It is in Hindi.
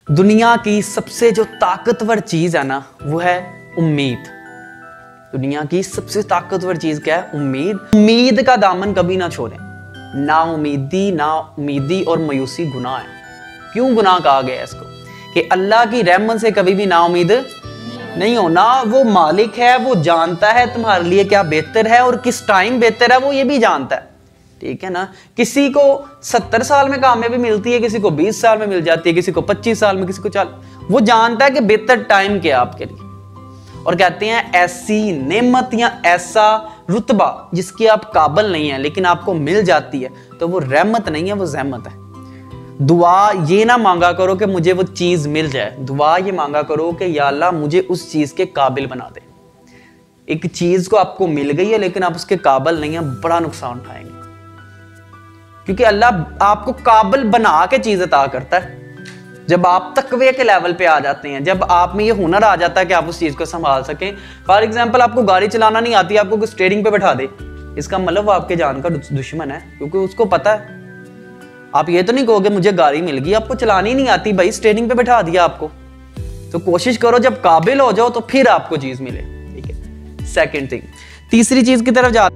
दुनिया की सबसे जो ताकतवर चीज है ना वो है उम्मीद। दुनिया की सबसे ताकतवर चीज क्या है? उम्मीद। उम्मीद का दामन कभी ना छोड़ें। ना उम्मीदी और मायूसी गुनाह है। क्यों गुनाह कहा गया है इसको? कि अल्लाह की रहमत से कभी भी ना उम्मीद नहीं हो। ना वो मालिक है, वो जानता है तुम्हारे लिए क्या बेहतर है और किस टाइम बेहतर है, वो ये भी जानता है। ठीक है ना। किसी को 70 साल में कामयाबी मिलती है, किसी को 20 साल में मिल जाती है, किसी को 25 साल में, किसी को 40। वो जानता है कि बेहतर टाइम क्या आपके लिए। और कहते हैं ऐसी नेमत या ऐसा रुतबा जिसकी आप काबिल नहीं है लेकिन आपको मिल जाती है तो वो रहमत नहीं है, वो ज़हमत है। दुआ ये ना मांगा करो कि मुझे वो चीज मिल जाए, दुआ ये मांगा करो कि या अल्लाह मुझे उस चीज के काबिल बना दे। एक चीज को आपको मिल गई है लेकिन आप उसके काबिल नहीं है, बड़ा नुकसान उठाएंगे। क्योंकि अल्लाह आपको काबिल बना के चीज अता करता है। जब आप तकवे के लेवल पे आ जाते हैं, जब आप में ये हुनर आ जाता है कि आप उस चीज को संभाल सकें। फॉर एग्जाम्पल आपको गाड़ी चलाना नहीं आती, आपको स्टीयरिंग पे बैठा दे, इसका मतलब वो आपके जान का दुश्मन है, क्योंकि उसको पता है। आप ये तो नहीं कहोगे मुझे गाड़ी मिल गई, आपको चलानी नहीं आती, भाई स्टीयरिंग पे बैठा दिया आपको। तो कोशिश करो जब काबिल हो जाओ तो फिर आपको चीज मिले। ठीक है। सेकेंड थिंग, तीसरी चीज की तरफ जा